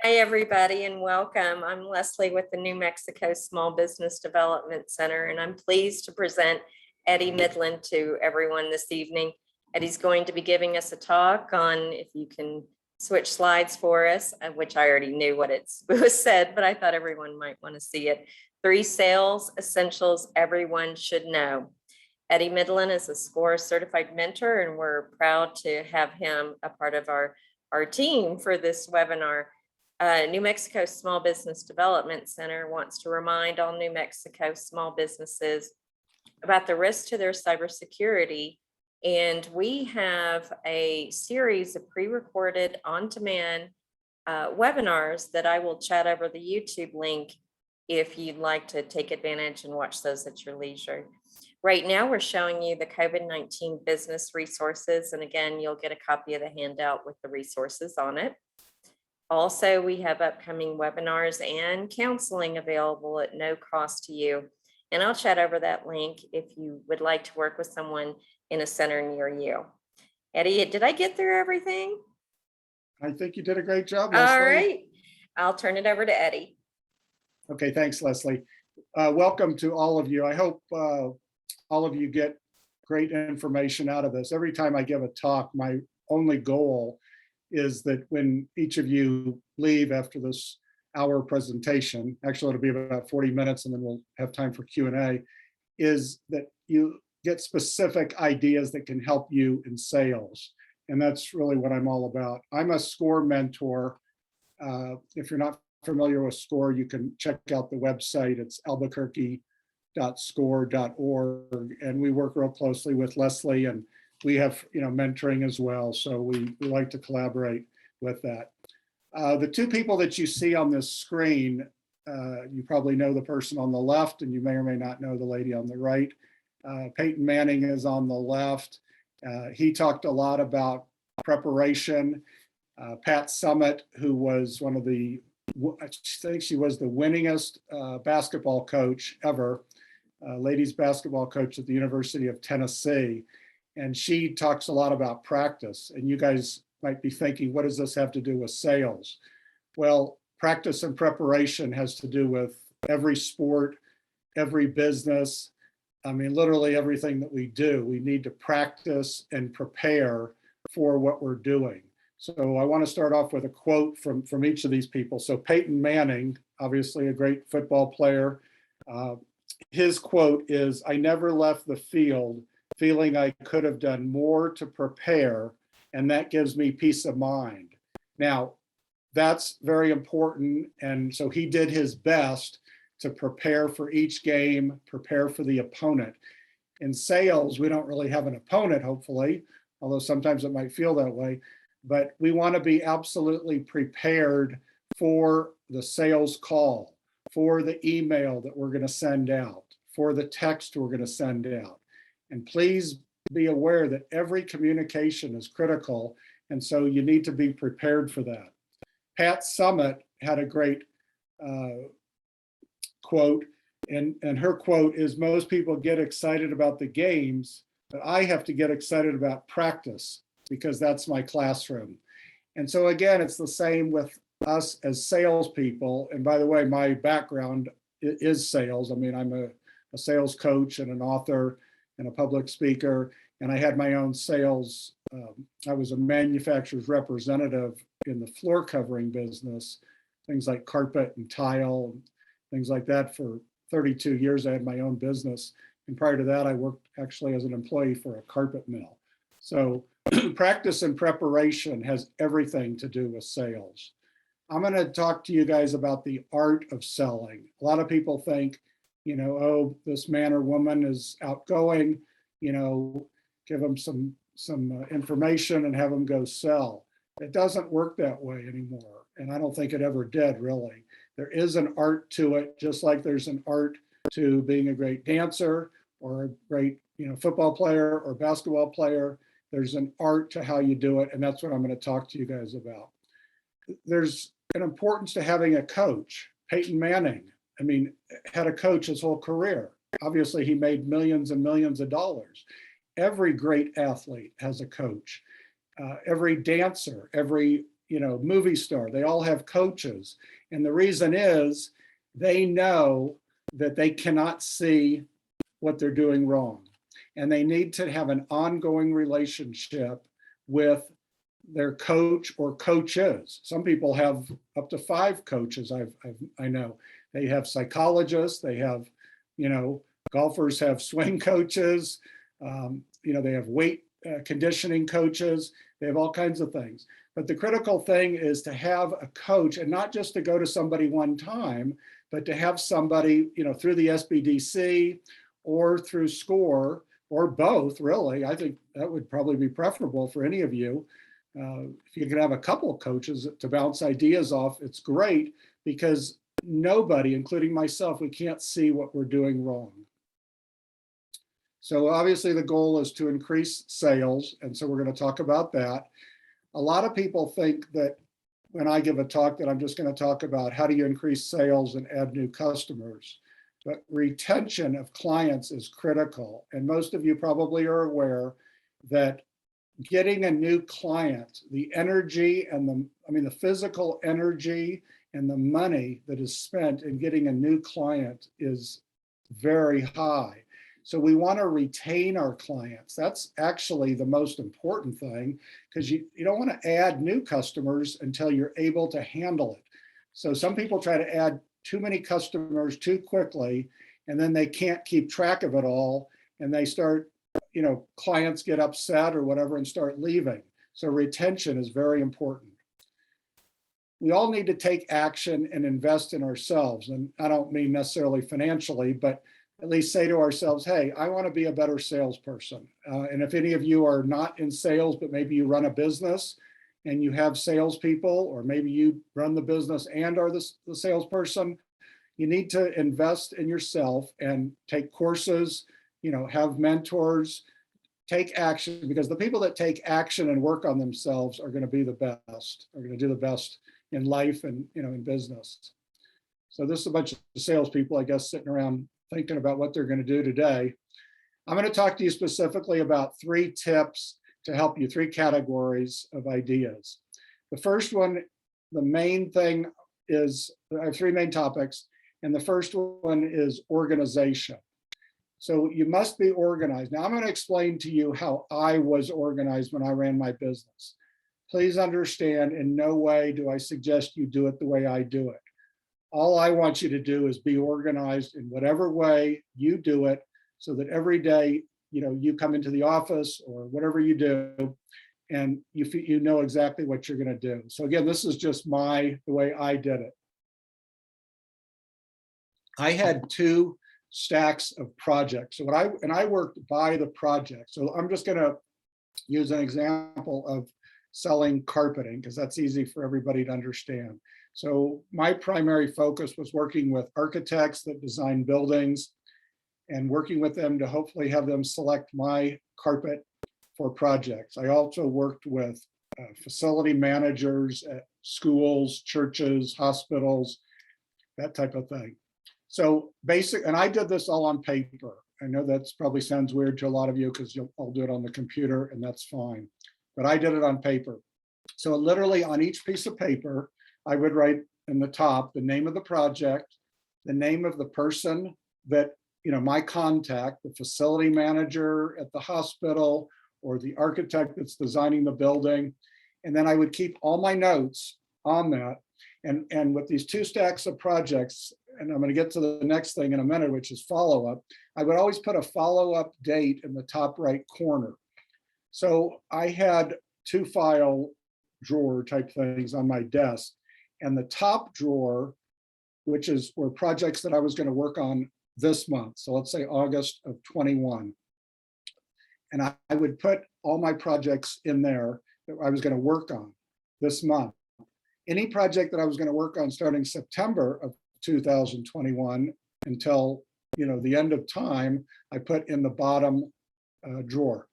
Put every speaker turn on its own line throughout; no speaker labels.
Hi, everybody, and welcome. I'm Leslie with the New Mexico Small Business Development Center, and I'm pleased to present Eddy Mindlin to everyone this evening. Eddy's going to be giving us a talk on, if you can switch slides for us, which I already knew what it was said, but I thought everyone might want to see it. 3 sales essentials everyone should know. Eddy Mindlin is a SCORE certified mentor, and we're proud to have him a part of our team for this webinar. New Mexico Small Business Development Center wants to remind all New Mexico small businesses about the risk to their cybersecurity. And we have a series of pre-recorded on-demand webinars that I will chat over the YouTube link if you'd like to take advantage and watch those at your leisure. Right now, we're showing you the COVID-19 business resources. And again, you'll get a copy of the handout with the resources on it. Also, we have upcoming webinars and counseling available at no cost to you. And I'll chat over that link if you would like to work with someone in a center near you. Eddy, did I get through everything?
I think you did a great job, Leslie.
All right, I'll turn it over to Eddy.
Okay, thanks, Leslie. Welcome to all of you. I hope all of you get great information out of this. Every time I give a talk, my only goal is that when each of you leave after this hour presentation, actually it'll be about 40 minutes and then we'll have time for Q&A, is that you get specific ideas that can help you in sales. And that's really what I'm all about. I'm a SCORE mentor. If you're not familiar with SCORE, you can check out the website. It's albuquerque.score.org. And we work real closely with Leslie, and we have mentoring as well. So we like to collaborate with that. The 2 people that you see on this screen, you probably know the person on the left, and you may or may not know the lady on the right. Peyton Manning is on the left. He talked a lot about preparation. Pat Summitt, who was one of the, I think she was the winningest basketball coach ever, ladies basketball coach at the University of Tennessee. And she talks a lot about practice. And you guys might be thinking, what does this have to do with sales? Well, practice and preparation has to do with every sport, every business. I mean, literally everything that we do. We need to practice and prepare for what we're doing. So I want to start off with a quote from each of these people. So Peyton Manning, obviously a great football player. His quote is, "I never left the field feeling I could have done more to prepare, and that gives me peace of mind." Now, that's very important. And so he did his best to prepare for each game, prepare for the opponent. In sales, we don't really have an opponent, hopefully, although sometimes it might feel that way. But we want to be absolutely prepared for the sales call, for the email that we're going to send out, for the text we're going to send out. And please be aware that every communication is critical. And so you need to be prepared for that. Pat Summitt had a great quote. And her quote is, "Most people get excited about the games, but I have to get excited about practice because that's my classroom." And so again, it's the same with us as salespeople. And by the way, my background is sales. I mean, I'm a sales coach and an author and a public speaker, and I had my own sales. I was a manufacturer's representative in the floor covering business, things like carpet and tile, and things like that. For 32 years, I had my own business. And prior to that, I worked actually as an employee for a carpet mill. So practice and preparation has everything to do with sales. I'm going to talk to you guys about the art of selling. A lot of people think, oh, this man or woman is outgoing, give them some information and have them go sell. It doesn't work that way anymore. And I don't think it ever did, really. There is an art to it, just like there's an art to being a great dancer or a great football player or basketball player. There's an art to how you do it. And that's what I'm going to talk to you guys about. There's an importance to having a coach. Peyton Manning, had a coach his whole career. Obviously, he made millions and millions of dollars. Every great athlete has a coach. Every dancer, every movie star. They all have coaches. And the reason is they know that they cannot see what they're doing wrong. And they need to have an ongoing relationship with their coach or coaches. Some people have up to 5 coaches. I know they have psychologists. They have, golfers have swing coaches. They have weight conditioning coaches. They have all kinds of things. But the critical thing is to have a coach, and not just to go to somebody one time, but to have somebody, through the SBDC or through SCORE or both, really. I think that would probably be preferable for any of you. If you can have a couple of coaches to bounce ideas off, it's great, because nobody, including myself, we can't see what we're doing wrong. So obviously the goal is to increase sales. And so we're going to talk about that. A lot of people think that when I give a talk that I'm just going to talk about how do you increase sales and add new customers. But retention of clients is critical. And most of you probably are aware that getting a new client, the energy and the physical energy and the money that is spent in getting a new client is very high. So we want to retain our clients. That's actually the most important thing, because you don't want to add new customers until you're able to handle it. So some people try to add too many customers too quickly, and then they can't keep track of it all, and they start, clients get upset or whatever and start leaving. So retention is very important. We all need to take action and invest in ourselves. And I don't mean necessarily financially, but at least say to ourselves, hey, I want to be a better salesperson. And if any of you are not in sales, but maybe you run a business and you have salespeople, or maybe you run the business and are the salesperson, you need to invest in yourself and take courses, have mentors, take action, because the people that take action and work on themselves are going to be the best, are going to do the best in life and, in business. So this is a bunch of salespeople, I guess, sitting around thinking about what they're going to do today. I'm going to talk to you specifically about 3 tips to help you, 3 categories of ideas. The first one, the main thing is, I have 3 main topics, and the first one is organization. So you must be organized. Now I'm going to explain to you how I was organized when I ran my business. Please understand, in no way do I suggest you do it the way I do it. All I want you to do is be organized in whatever way you do it, so that every day, you come into the office or whatever you do, and you know exactly what you're going to do. So again, this is just the way I did it. I had 2 stacks of projects. So I worked by the project. So I'm just going to use an example of selling carpeting, because that's easy for everybody to understand. So my primary focus was working with architects that design buildings and working with them to hopefully have them select my carpet for projects. I also worked with facility managers at schools, churches, hospitals, that type of thing. So and I did this all on paper. I know that's probably sounds weird to a lot of you, because I'll do it on the computer, and that's fine. But I did it on paper. So literally on each piece of paper, I would write in the top the name of the project, the name of the person that, my contact, the facility manager at the hospital or the architect that's designing the building. And then I would keep all my notes on that. And with these 2 stacks of projects, and I'm going to get to the next thing in a minute, which is follow-up, I would always put a follow-up date in the top right corner. So I had 2 file drawer type things on my desk, and the top drawer, which is were projects that I was going to work on this month. So let's say August of 21. And I would put all my projects in there that I was going to work on this month. Any project that I was going to work on starting September of 2021 until, the end of time, I put in the bottom drawer.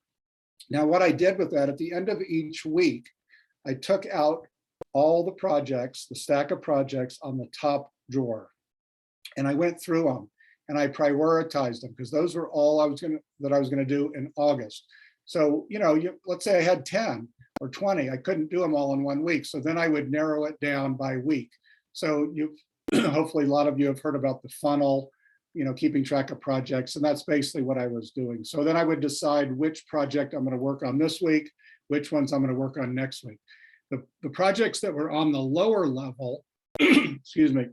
Now, what I did with that, at the end of each week, I took out all the projects, the stack of projects on the top drawer, and I went through them and I prioritized them, because those were all I was going to do in August. So, let's say I had 10 or 20. I couldn't do them all in 1 week. So then I would narrow it down by week. So you, hopefully a lot of you have heard about the funnel, keeping track of projects. And that's basically what I was doing. So then I would decide which project I'm going to work on this week, which ones I'm going to work on next week. The projects that were on the lower level, excuse me,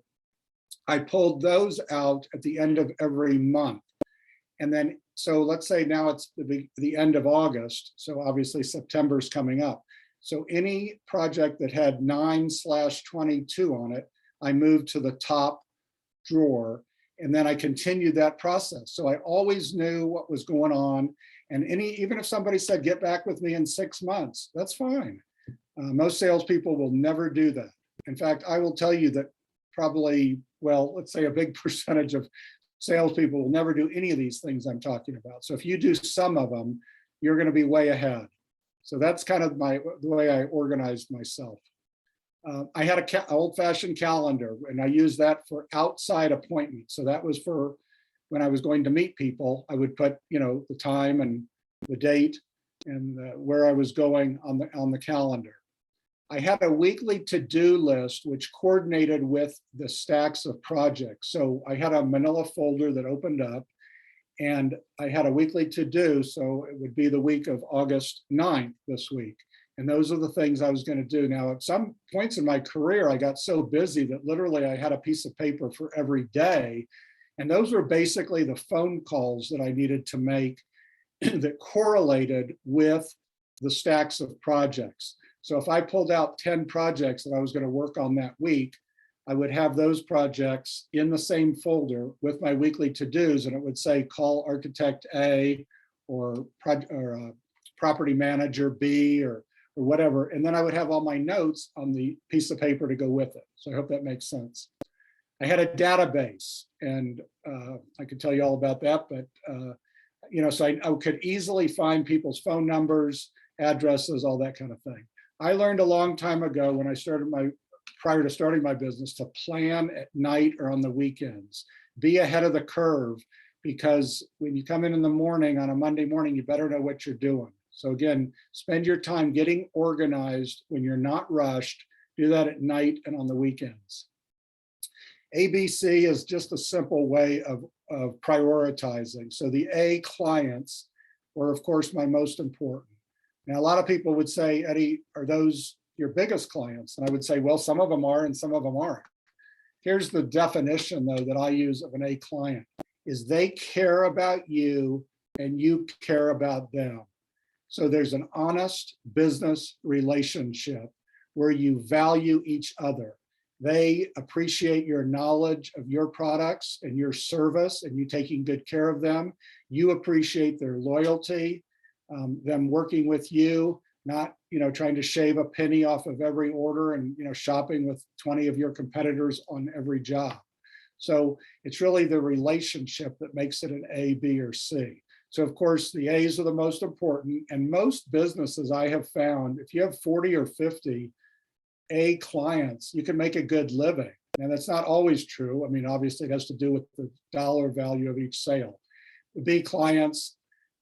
I pulled those out at the end of every month. And then, so let's say now it's the end of August. So obviously September's coming up. So any project that had 9/22 on it, I moved to the top drawer. And then I continued that process. So I always knew what was going on. And even if somebody said, get back with me in 6 months, that's fine. Most salespeople will never do that. In fact, I will tell you that probably, well, let's say a big percentage of salespeople will never do any of these things I'm talking about. So if you do some of them, you're going to be way ahead. So that's kind of the way I organized myself. I had an old-fashioned calendar, and I used that for outside appointments. So that was for when I was going to meet people. I would put, the time and the date and where I was going on the calendar. I had a weekly to-do list which coordinated with the stacks of projects. So I had a manila folder that opened up, and I had a weekly to-do. So it would be the week of August 9th this week. And those are the things I was going to do. Now, at some points in my career, I got so busy that literally I had a piece of paper for every day. And those were basically the phone calls that I needed to make that correlated with the stacks of projects. So if I pulled out 10 projects that I was going to work on that week, I would have those projects in the same folder with my weekly to-dos, and it would say call architect A or property manager B or whatever. And then I would have all my notes on the piece of paper to go with it. So I hope that makes sense. I had a database, and I could tell you all about that, but so I could easily find people's phone numbers, addresses, all that kind of thing. I learned a long time ago when I prior to starting my business, to plan at night or on the weekends. Be ahead of the curve, because when you come in the morning on a Monday morning, you better know what you're doing. So again, spend your time getting organized when you're not rushed. Do that at night and on the weekends. ABC is just a simple way of prioritizing. So the A, clients, were of course my most important. Now, a lot of people would say, Eddie, are those your biggest clients? And I would say, well, some of them are and some of them aren't. Here's the definition, though, that I use of an A client, is they care about you and you care about them. So there's an honest business relationship where you value each other. They appreciate your knowledge of your products and your service and you taking good care of them. You appreciate their loyalty, them working with you, not trying to shave a penny off of every order and shopping with 20 of your competitors on every job. So it's really the relationship that makes it an A, B, or C. So of course, the A's are the most important, and most businesses I have found, if you have 40 or 50 A clients, you can make a good living. And that's not always true. I mean, obviously it has to do with the dollar value of each sale. The B clients,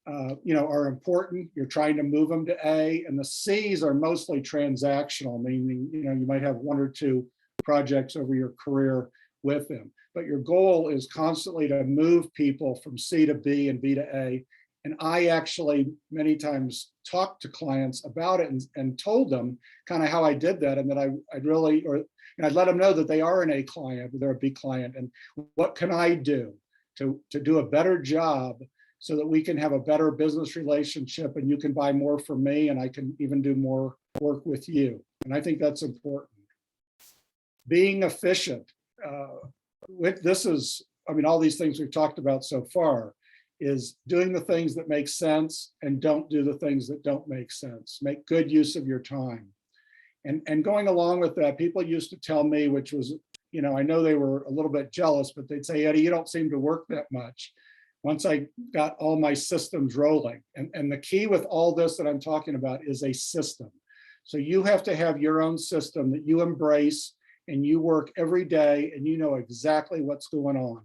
are important. You're trying to move them to A, and the C's are mostly transactional, meaning, you might have 1 or 2 projects over your career with them. But your goal is constantly to move people from C to B and B to A. And I actually many times talked to clients about it and told them kind of how I did that, and that I'd let them know that they are an A client, they're a B client, and what can I do to do a better job so that we can have a better business relationship and you can buy more from me and I can even do more work with you. And I think that's important. Being efficient. All these things we've talked about so far is doing the things that make sense and don't do the things that don't make sense. Make good use of your time. And going along with that, people used to tell me, which was, I know they were a little bit jealous, but they'd say, Eddie, you don't seem to work that much. Once I got all my systems rolling. And the key with all this that I'm talking about is a system. So you have to have your own system that you embrace and you work every day and you know exactly what's going on.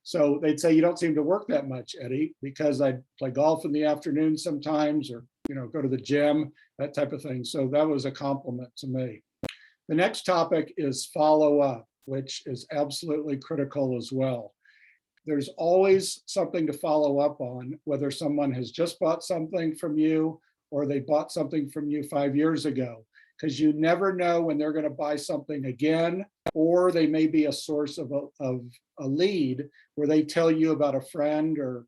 So they'd say, you don't seem to work that much, Eddie, because I play golf in the afternoon sometimes, or go to the gym, that type of thing. So that was a compliment to me. The next topic is follow up, which is absolutely critical as well. There's always something to follow up on, whether someone has just bought something from you or they bought something from you 5 years ago, because you never know when they're going to buy something again, or they may be a source of a lead where they tell you about a friend or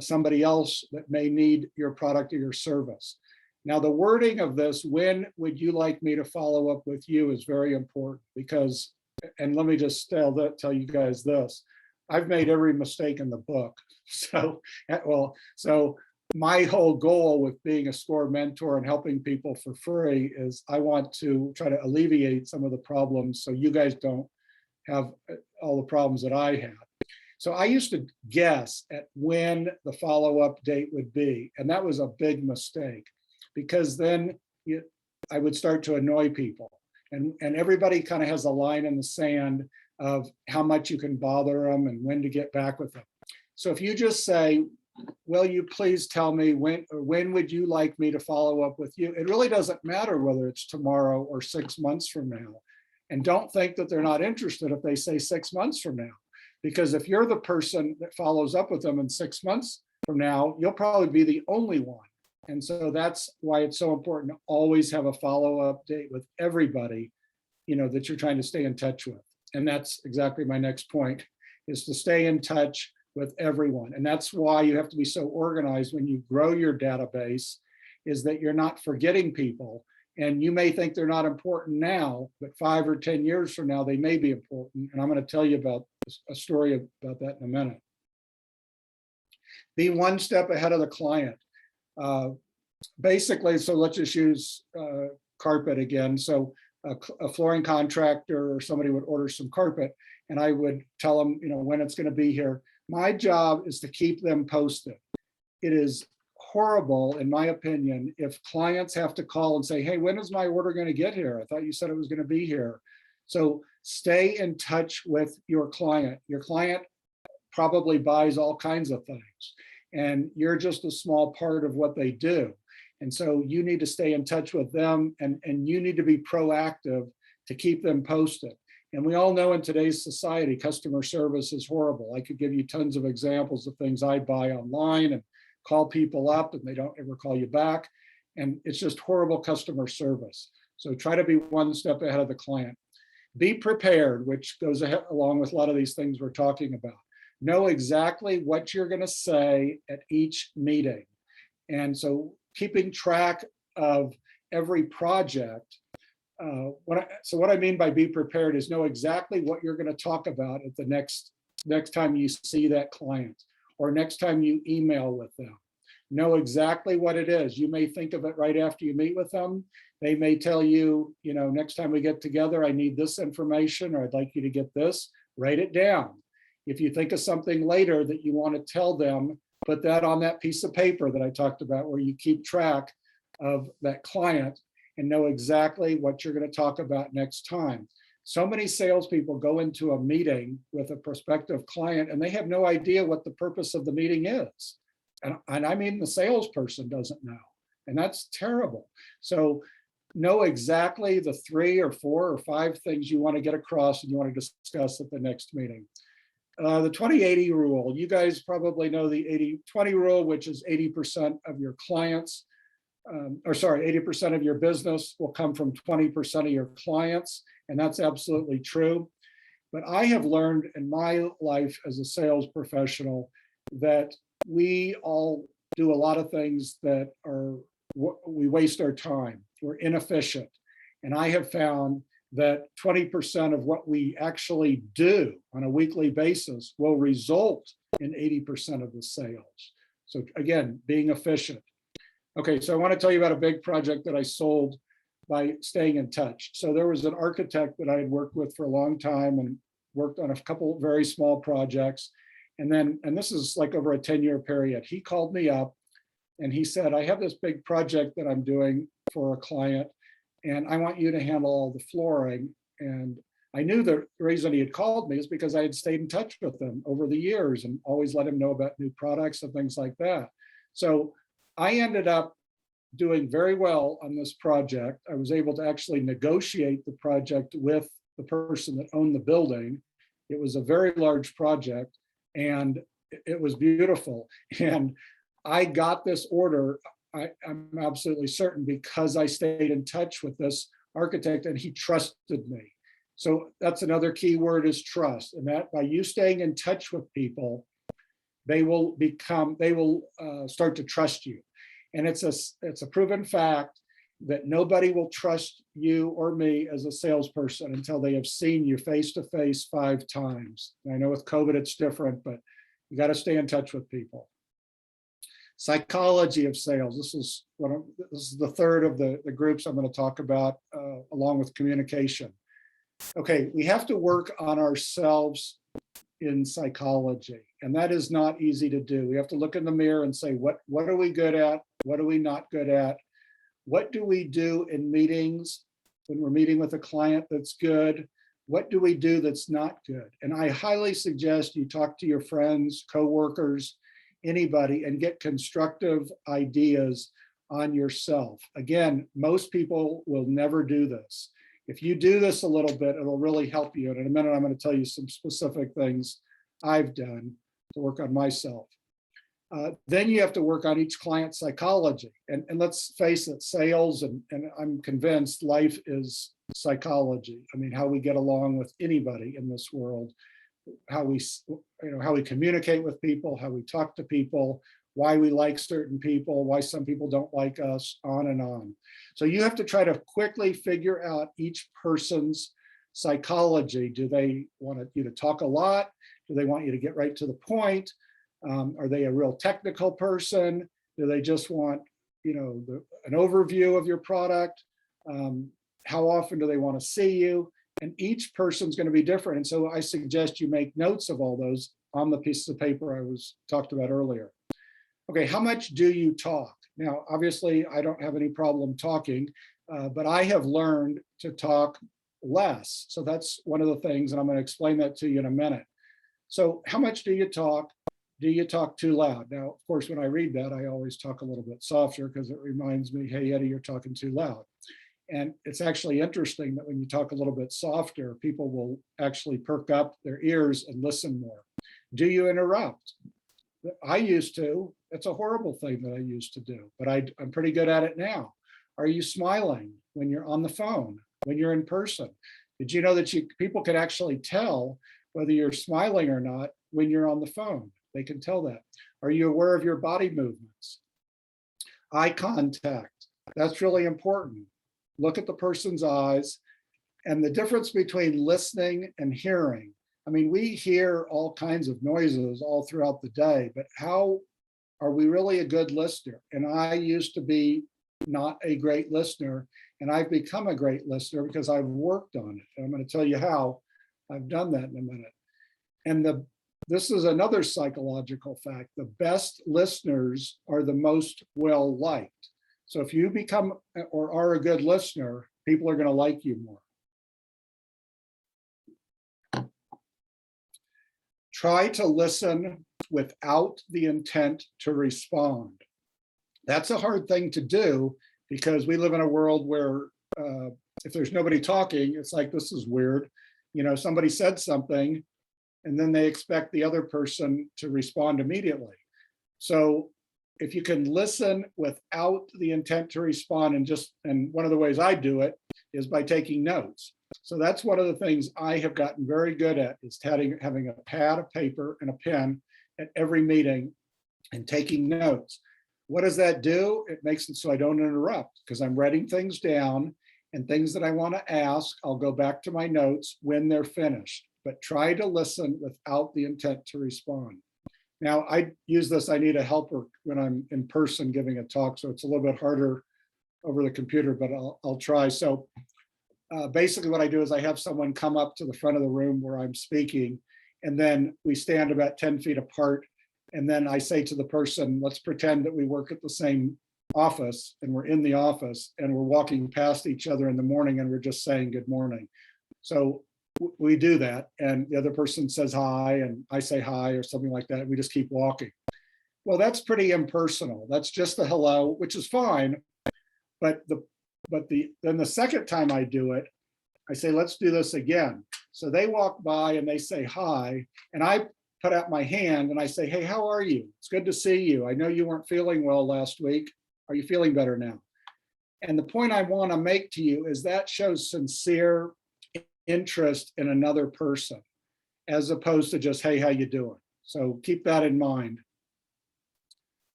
somebody else that may need your product or your service. Now, the wording of this, when would you like me to follow up with you, is very important, because, and let me just tell you guys this, I've made every mistake in the book. So my whole goal with being a SCORE mentor and helping people for free is I want to try to alleviate some of the problems so you guys don't have all the problems that I had. So I used to guess at when the follow-up date would be, and that was a big mistake, because then I would start to annoy people. And everybody kind of has a line in the sand of how much you can bother them and when to get back with them. So if you just say, will you please tell me when would you like me to follow up with you? It really doesn't matter whether it's tomorrow or 6 months from now. And don't think that they're not interested if they say 6 months from now, because if you're the person that follows up with them in 6 months from now, you'll probably be the only one. And so that's why it's so important to always have a follow-up date with everybody, that you're trying to stay in touch with. And that's exactly my next point, is to stay in touch with everyone. And that's why you have to be so organized when you grow your database, is that you're not forgetting people. And you may think they're not important now, but 5 or 10 years from now, they may be important. And I'm going to tell you about a story about that in a minute. Be one step ahead of the client. Basically, so let's just use carpet again. So a flooring contractor or somebody would order some carpet, and I would tell them, when it's going to be here. My job is to keep them posted. It is horrible, in my opinion, if clients have to call and say, hey, when is my order going to get here? I thought you said it was going to be here. So stay in touch with your client. Your client probably buys all kinds of things, and you're just a small part of what they do. And so you need to stay in touch with them, and you need to be proactive to keep them posted. And we all know in today's society, customer service is horrible. I could give you tons of examples of things I buy online and call people up and they don't ever call you back. And it's just horrible customer service. So try to be one step ahead of the client. Be prepared, which goes along with a lot of these things we're talking about. Know exactly what you're going to say at each meeting. And so keeping track of every project. What I mean by be prepared is know exactly what you're going to talk about at the next time you see that client, or next time you email with them. Know exactly what it is. You may think of it right after you meet with them. They may tell you, next time we get together, I need this information, or I'd like you to get this. Write it down. If you think of something later that you want to tell them, put that on that piece of paper that I talked about, where you keep track of that client and know exactly what you're going to talk about next time. So many salespeople go into a meeting with a prospective client and they have no idea what the purpose of the meeting is. And I mean, the salesperson doesn't know, and that's terrible. So know exactly the 3 or 4 or 5 things you want to get across and you want to discuss at the next meeting. The 20-80 rule, you guys probably know the 80-20 rule, which is 80% of your clients, 80% of your business will come from 20% of your clients. And that's absolutely true. But I have learned in my life as a sales professional that we all do a lot of things that we waste our time. We're inefficient. And I have found that 20% of what we actually do on a weekly basis will result in 80% of the sales. So again, being efficient. Okay, so I want to tell you about a big project that I sold by staying in touch. So there was an architect that I had worked with for a long time and worked on a couple very small projects. And this is like over a 10-year period. He called me up and he said, I have this big project that I'm doing for a client, and I want you to handle all the flooring. And I knew the reason he had called me is because I had stayed in touch with him over the years and always let him know about new products and things like that. So I ended up doing very well on this project. I was able to actually negotiate the project with the person that owned the building. It was a very large project and it was beautiful. And I got this order, I'm absolutely certain, because I stayed in touch with this architect and he trusted me. So that's another key word, is trust. And that by you staying in touch with people, they will start to trust you. And it's a proven fact that nobody will trust you or me as a salesperson until they have seen you face to face 5 times. And I know with COVID it's different, but you got to stay in touch with people. Psychology of sales. This is the third of the groups I'm going to talk about, along with communication. Okay, we have to work on ourselves in psychology, and that is not easy to do. We have to look in the mirror and say, what are we good at? What are we not good at? What do we do in meetings when we're meeting with a client that's good? What do we do that's not good? And I highly suggest you talk to your friends, coworkers, anybody, and get constructive ideas on yourself. Again, most people will never do this. If you do this a little bit, it'll really help you. And in a minute, I'm going to tell you some specific things I've done to work on myself. Then you have to work on each client's psychology. And let's face it, sales, and I'm convinced life is psychology. I mean, how we get along with anybody in this world, how we communicate with people, how we talk to people, why we like certain people, why some people don't like us, on and on. So you have to try to quickly figure out each person's psychology. Do they want you to talk a lot? Do they want you to get right to the point? Are they a real technical person? Do they just want, an overview of your product? How often do they want to see you? And each person's going to be different. And so I suggest you make notes of all those on the pieces of paper I talked about earlier. Okay, how much do you talk? Now, obviously, I don't have any problem talking, but I have learned to talk less. So that's one of the things, and I'm going to explain that to you in a minute. So how much do you talk? Do you talk too loud? Now, of course, when I read that, I always talk a little bit softer because it reminds me, hey, Eddie, you're talking too loud. And it's actually interesting that when you talk a little bit softer, people will actually perk up their ears and listen more. Do you interrupt? I used to. It's a horrible thing that I used to do, but I'm pretty good at it now. Are you smiling when you're on the phone, when you're in person? Did you know that people can actually tell whether you're smiling or not when you're on the phone? They can tell that. Are you aware of your body movements? Eye contact. That's really important. Look at the person's eyes. And the difference between listening and hearing. I mean, we hear all kinds of noises all throughout the day, but how are we really a good listener? And I used to be not a great listener, and I've become a great listener because I've worked on it. And I'm going to tell you how I've done that in a minute. And this is another psychological fact. The best listeners are the most well-liked. So if you become or are a good listener, people are going to like you more. Try to listen without the intent to respond. That's a hard thing to do because we live in a world where if there's nobody talking, it's like, this is weird. Somebody said something and then they expect the other person to respond immediately. So if you can listen without the intent to respond, and one of the ways I do it is by taking notes. So that's one of the things I have gotten very good at, is having a pad of paper and a pen at every meeting and taking notes. What does that do? It makes it so I don't interrupt, because I'm writing things down, and things that I want to ask, I'll go back to my notes when they're finished. But try to listen without the intent to respond. Now, I use this, I need a helper when I'm in person giving a talk, so it's a little bit harder over the computer, but I'll try. So basically what I do is I have someone come up to the front of the room where I'm speaking, and then we stand about 10 feet apart. And then I say to the person, let's pretend that we work at the same office, and we're in the office, and we're walking past each other in the morning, and we're just saying good morning. So we do that, and the other person says hi, and I say hi or something like that. And we just keep walking. Well, that's pretty impersonal. That's just the hello, which is fine. But then the second time I do it, I say, let's do this again. So they walk by and they say hi, and I put out my hand and I say, hey, how are you? It's good to see you. I know you weren't feeling well last week. Are you feeling better now? And the point I want to make to you is that shows sincere interest in another person, as opposed to just, hey, how you doing? So keep that in mind.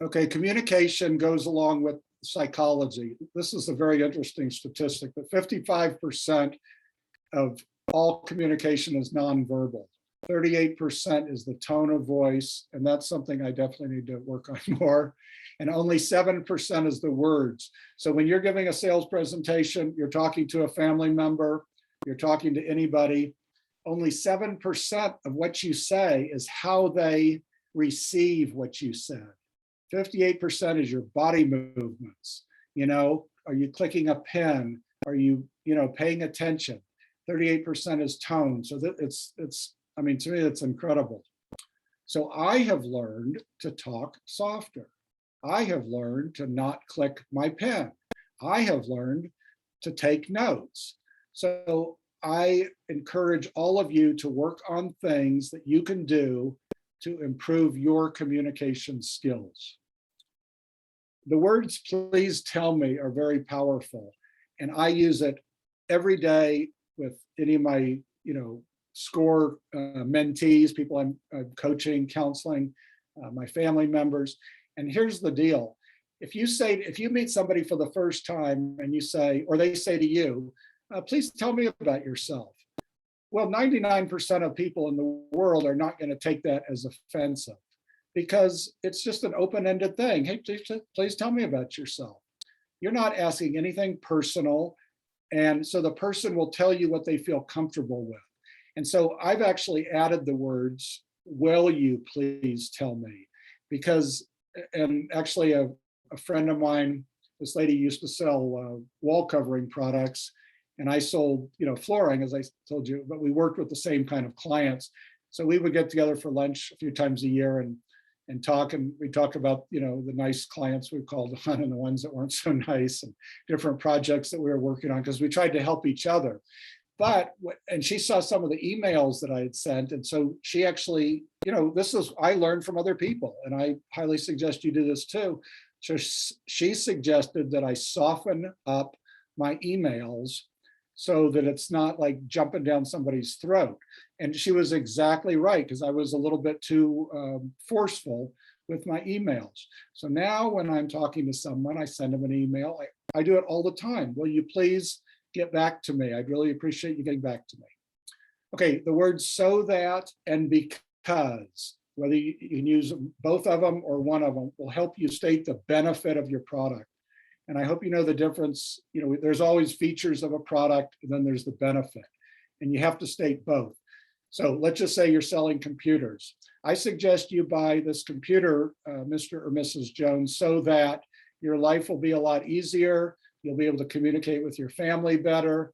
Okay, communication goes along with psychology. This is a very interesting statistic, that 55% of all communication is nonverbal. 38% is the tone of voice, and that's something I definitely need to work on more. And only 7% is the words. So when you're giving a sales presentation, you're talking to a family member, you're talking to anybody, only 7% of what you say is how they receive what you said. 58% is your body movements. Are you clicking a pen? Are you, paying attention? 38% is tone. So that it's, to me, it's incredible. So I have learned to talk softer. I have learned to not click my pen. I have learned to take notes. So I encourage all of you to work on things that you can do to improve your communication skills. The words, please tell me, are very powerful. And I use it every day with any of my, SCORE mentees, people I'm coaching, counseling, my family members. And here's the deal. If you meet somebody for the first time and you say, or they say to you, please tell me about yourself. Well, 99% of people in the world are not going to take that as offensive, because it's just an open-ended thing. Hey, please tell me about yourself. You're not asking anything personal. And so the person will tell you what they feel comfortable with. And so I've actually added the words, will you please tell me? Because, and actually a friend of mine, this lady used to sell wall covering products, and I sold, flooring, as I told you, but we worked with the same kind of clients. So we would get together for lunch a few times a year and talk, and we talk about, the nice clients we called on and the ones that weren't so nice, and different projects that we were working on, because we tried to help each other. And she saw some of the emails that I had sent. And so she actually, I learned from other people, and I highly suggest you do this too. So she suggested that I soften up my emails so that it's not like jumping down somebody's throat. And she was exactly right, because I was a little bit too forceful with my emails. So now when I'm talking to someone, I send them an email. I do it all the time. Will you please get back to me? I'd really appreciate you getting back to me. Okay, the words so that and because, whether you can use both of them or one of them, will help you state the benefit of your product. And I hope you know the difference. There's always features of a product, and then there's the benefit, and you have to state both. So let's just say you're selling computers. I suggest you buy this computer, Mr. or Mrs. Jones, so that your life will be a lot easier. You'll be able to communicate with your family better.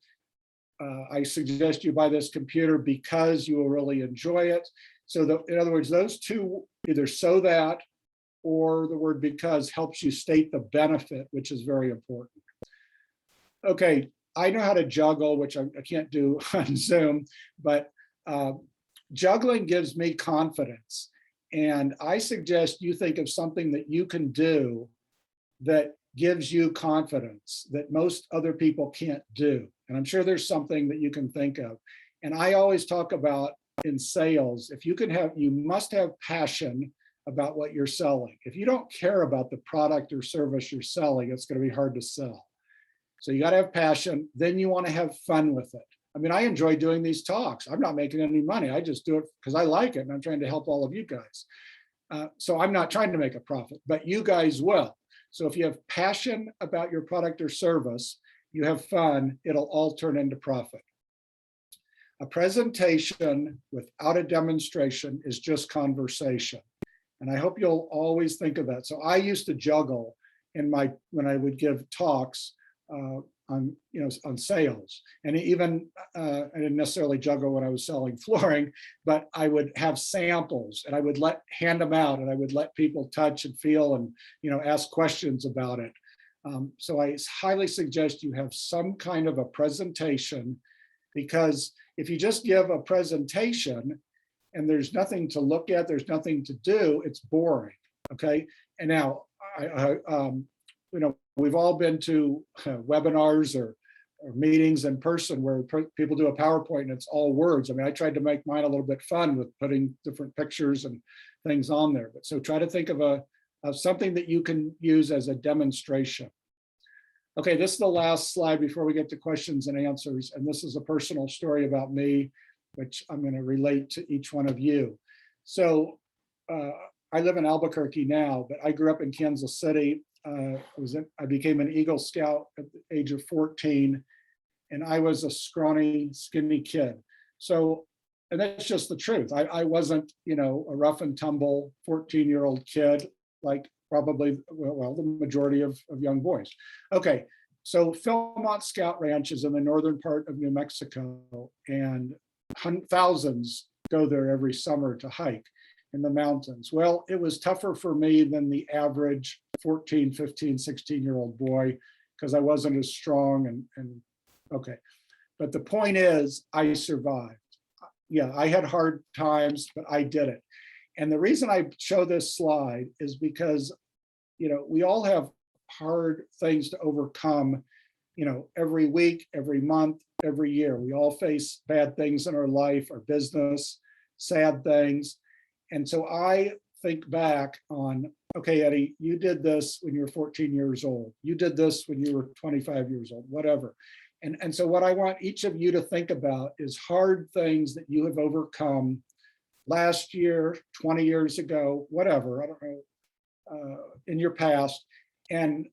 I suggest you buy this computer because you will really enjoy it. So in other words, those two, either so that or the word because, helps you state the benefit, which is very important. Okay, I know how to juggle, which I can't do on Zoom, but juggling gives me confidence. And I suggest you think of something that you can do that gives you confidence that most other people can't do. And I'm sure there's something that you can think of. And I always talk about in sales, you must have passion about what you're selling. If you don't care about the product or service you're selling, it's going to be hard to sell. So you got to have passion. Then you want to have fun with it. I mean, I enjoy doing these talks. I'm not making any money. I just do it because I like it, and I'm trying to help all of you guys. So I'm not trying to make a profit, but you guys will. So if you have passion about your product or service, you have fun, it'll all turn into profit. A presentation without a demonstration is just conversation. And I hope you'll always think of that. So I used to juggle when I would give talks. on sales. And even I didn't necessarily juggle when I was selling flooring, but I would have samples and I would hand them out, and I would let people touch and feel and ask questions about it. So I highly suggest you have some kind of a presentation, because if you just give a presentation and there's nothing to look at, there's nothing to do, it's boring. Okay. And now we've all been to webinars or meetings in person where people do a PowerPoint and it's all words. I mean, I tried to make mine a little bit fun with putting different pictures and things on there. But so try to think of something that you can use as a demonstration. Okay, this is the last slide before we get to questions and answers. And this is a personal story about me, which I'm going to relate to each one of you. So I live in Albuquerque now, but I grew up in Kansas City. I became an Eagle Scout at the age of 14, and I was a scrawny, skinny kid. So, and that's just the truth. I wasn't, a rough and tumble 14-year-old kid like probably, well, the majority of young boys. Okay, so Philmont Scout Ranch is in the northern part of New Mexico, and thousands go there every summer to hike in the mountains. Well, it was tougher for me than the average 14, 15, 16-year-old boy, because I wasn't as strong and okay. But the point is, I survived. Yeah, I had hard times, but I did it. And the reason I show this slide is because, we all have hard things to overcome, every week, every month, every year. We all face bad things in our life, our business, sad things. And so I think back on, okay, Eddy, you did this when you were 14 years old. You did this when you were 25 years old, whatever. And so what I want each of you to think about is hard things that you have overcome last year, 20 years ago, whatever, I don't know, in your past. And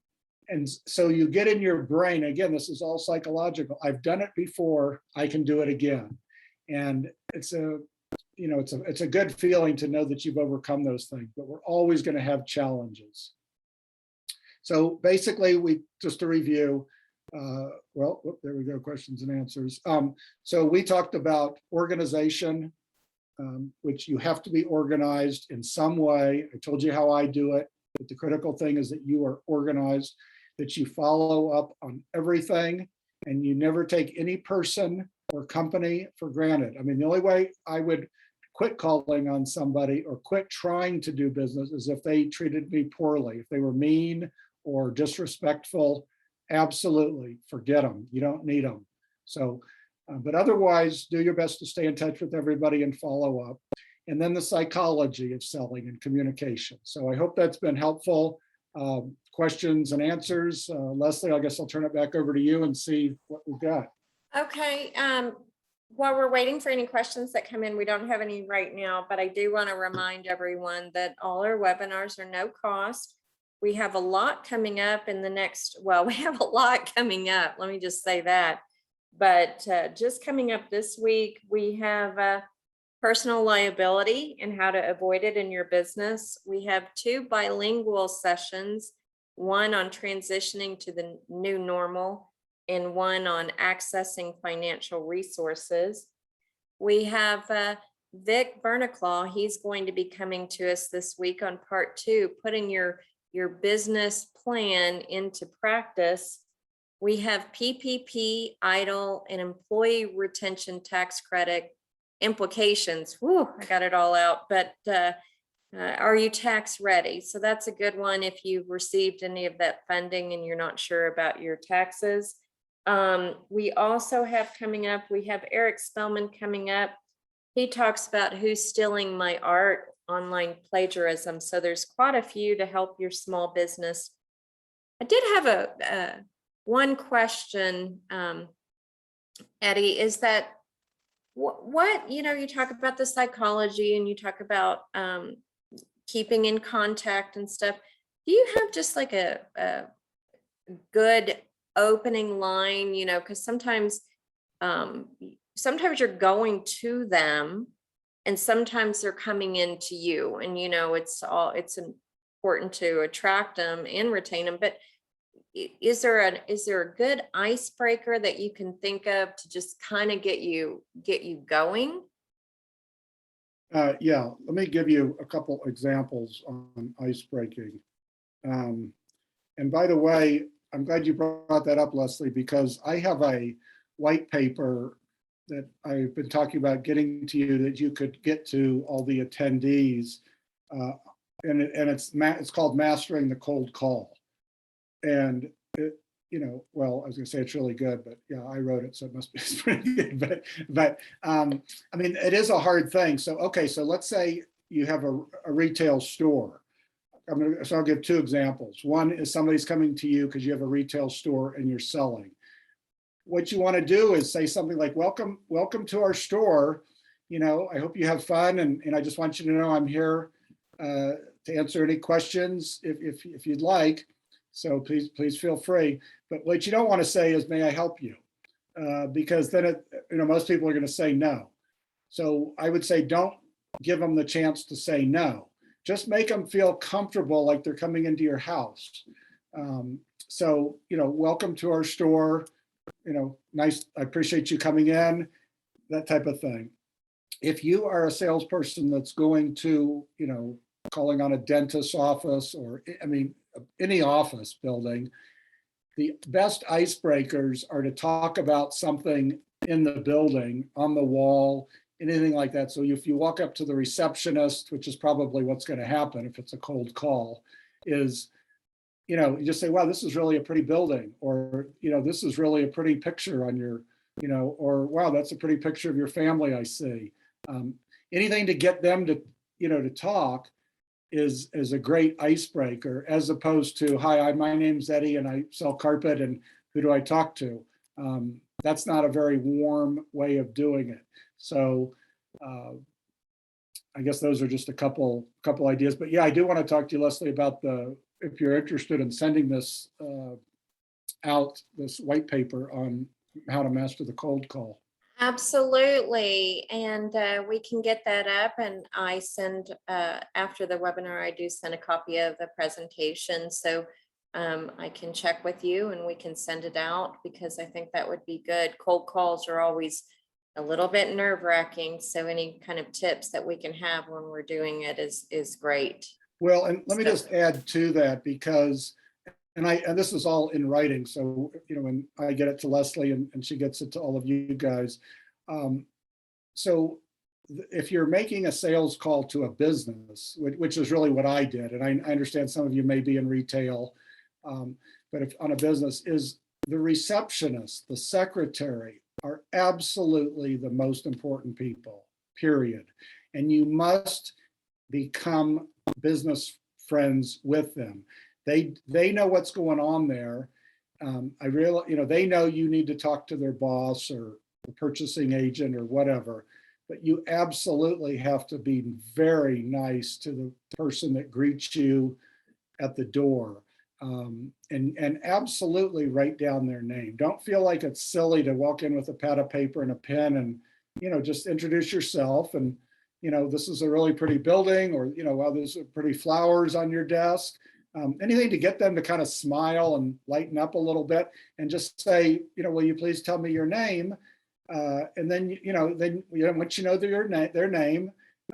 so you get in your brain, again, this is all psychological. I've done it before, I can do it again. And it's a good feeling to know that you've overcome those things, but we're always going to have challenges. So basically, just to review, there we go, questions and answers. So we talked about organization, which you have to be organized in some way. I told you how I do it, but the critical thing is that you are organized, that you follow up on everything, and you never take any person or company for granted. I mean, the only way I would quit calling on somebody or quit trying to do business is if they treated me poorly, if they were mean or disrespectful. Absolutely, forget them. You don't need them. So, but otherwise, do your best to stay in touch with everybody and follow up. And then the psychology of selling and communication. So I hope that's been helpful. Questions and answers. Leslie, I guess I'll turn it back over to you and see what we've got.
Okay. While we're waiting for any questions that come in, we don't have any right now, but I do want to remind everyone that all our webinars are no cost. We have a lot coming up in the next, well, we have a lot coming up. Let me just say that. But just coming up this week, we have personal liability and how to avoid it in your business. We have 2 bilingual sessions, one on transitioning to the new normal and one on accessing financial resources. We have Vic Bernaclaw. He's going to be coming to us this week on part 2, putting your business plan into practice. We have PPP, EIDL, and employee retention tax credit implications. Whew, I got it all out, but are you tax ready? So that's a good one if you've received any of that funding and you're not sure about your taxes. We also have coming up, we have Eric Spellman coming up. He talks about who's stealing my art, online plagiarism. So there's quite a few to help your small business. I did have one question, Eddy, is that what you talk about the psychology and you talk about keeping in contact and stuff. Do you have just like a good opening line, because sometimes you're going to them and sometimes they're coming into you, and it's important to attract them and retain them. But is there a good icebreaker that you can think of to just kind of get you going?
Yeah, let me give you a couple examples on ice breaking. And by the way, I'm glad you brought that up, Leslie, because I have a white paper that I've been talking about getting to you that you could get to all the attendees. And it's called Mastering the Cold Call. And it, well, I was gonna say it's really good, but yeah, I wrote it, so it must be it's pretty good. But I mean, it is a hard thing. So, okay, so let's say you have a retail store. So I'll give two examples. One is somebody's coming to you because you have a retail store and you're selling. What you want to do is say something like, welcome to our store. I hope you have fun. And I just want you to know I'm here to answer any questions if you'd like. So please feel free. But what you don't want to say is, may I help you? Because then most people are going to say no. So I would say, don't give them the chance to say no. Just make them feel comfortable, like they're coming into your house. So, welcome to our store, nice, I appreciate you coming in, that type of thing. If you are a salesperson that's going to, calling on a dentist's office or, any office building, the best icebreakers are to talk about something in the building, on the wall, anything like that. So if you walk up to the receptionist, which is probably what's going to happen if it's a cold call, is, you just say, wow, this is really a pretty building, or, this is really a pretty picture on your, or wow, that's a pretty picture of your family I see. Anything to get them to, to talk is a great icebreaker, as opposed to, hi, my name's Eddie and I sell carpet and who do I talk to? That's not a very warm way of doing it. So I guess those are just a couple ideas. But yeah, I do want to talk to you, Leslie, about if you're interested in sending this out, this white paper on how to master the cold call.
Absolutely. And we can get that up, and I send, after the webinar, I do send a copy of the presentation. So I can check with you and we can send it out, because I think that would be good. Cold calls are always a little bit nerve-wracking. So any kind of tips that we can have when we're doing it is great.
Well, and let me just add to that, because and this is all in writing, so when I get it to Leslie and she gets it to all of you guys. So if you're making a sales call to a business, which is really what I did, and I understand some of you may be in retail, but if on a business, is the receptionist, the secretary are absolutely the most important people, period. And you must become business friends with them. They know what's going on there. They know you need to talk to their boss or the purchasing agent or whatever, but you absolutely have to be very nice to the person that greets you at the door. And absolutely write down their name. Don't feel like it's silly to walk in with a pad of paper and a pen and, just introduce yourself and, this is a really pretty building, or, well, there's pretty flowers on your desk. Anything to get them to kind of smile and lighten up a little bit, and just say, will you please tell me your name? And then, once you know their name,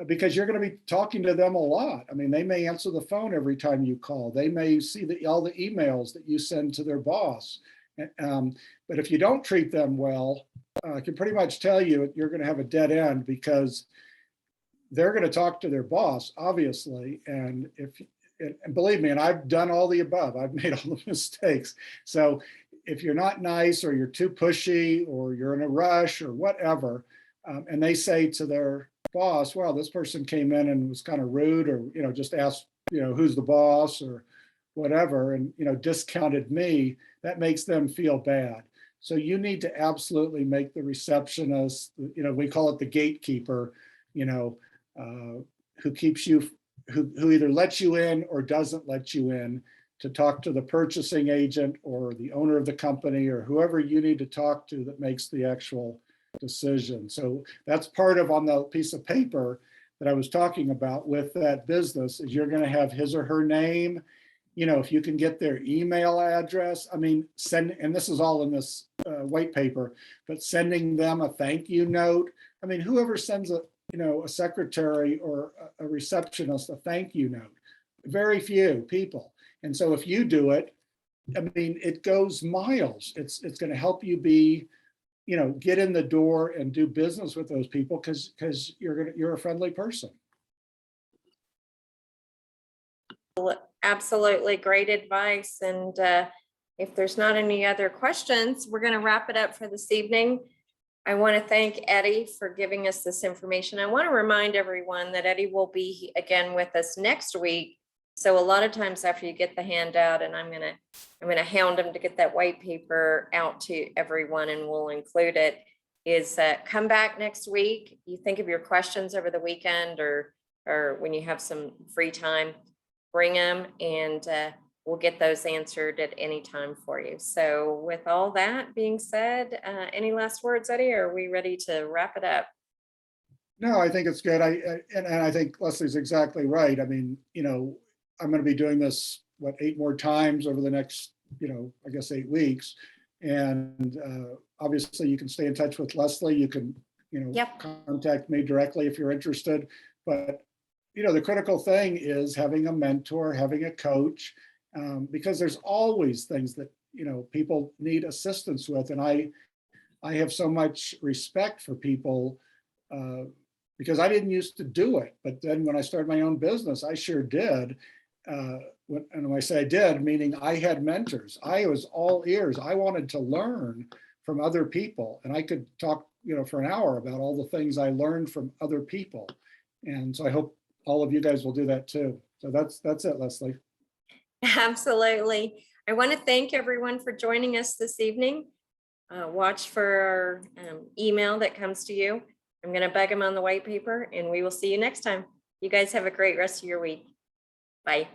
because you're going to be talking to them a lot. I mean, they may answer the phone every time you call. They may see all the emails that you send to their boss. But if you don't treat them well, I can pretty much tell you you're going to have a dead end, because they're going to talk to their boss, obviously. And believe me, and I've done all the above, I've made all the mistakes. So if you're not nice, or you're too pushy, or you're in a rush or whatever, and they say to their boss, well, this person came in and was kind of rude, or, just asked, who's the boss or whatever, and, discounted me, that makes them feel bad. So you need to absolutely make the receptionist, we call it the gatekeeper, who keeps you, who either lets you in or doesn't let you in, to talk to the purchasing agent or the owner of the company, or whoever you need to talk to that makes the actual decision. So that's part of, on the piece of paper that I was talking about with that business, is you're going to have his or her name, if you can get their email address, I mean, and this is all in this white paper, but sending them a thank you note. I mean, whoever sends a secretary or a receptionist a thank you note? Very few people. And so if you do it, I mean, it goes miles. It's going to help you get in the door and do business with those people because you're a friendly person.
Absolutely great advice. And if there's not any other questions, we're going to wrap it up for this evening. I want to thank Eddy for giving us this information. I want to remind everyone that Eddy will be again with us next week. So a lot of times after you get the handout, and I'm gonna hound him to get that white paper out to everyone, and we'll include it, is come back next week. You think of your questions over the weekend or when you have some free time, bring them, and we'll get those answered at any time for you. So with all that being said, any last words, Eddy, or are we ready to wrap it up?
No, I think it's good. And I think Leslie's exactly right. I mean, I'm going to be doing this, 8 more times over the next, I guess 8 weeks. And obviously you can stay in touch with Leslie. You can,
Yep.
contact me directly if you're interested. But, the critical thing is having a mentor, having a coach, because there's always things that, people need assistance with. And I have so much respect for people because I didn't used to do it. But then when I started my own business, I sure did. And when I say I did, meaning I had mentors. I was all ears. I wanted to learn from other people, and I could talk, for an hour about all the things I learned from other people. And so I hope all of you guys will do that too. So that's it, Leslie.
Absolutely. I want to thank everyone for joining us this evening. Watch for our email that comes to you. I'm going to bug them on the white paper, and we will see you next time. You guys have a great rest of your week. Bye.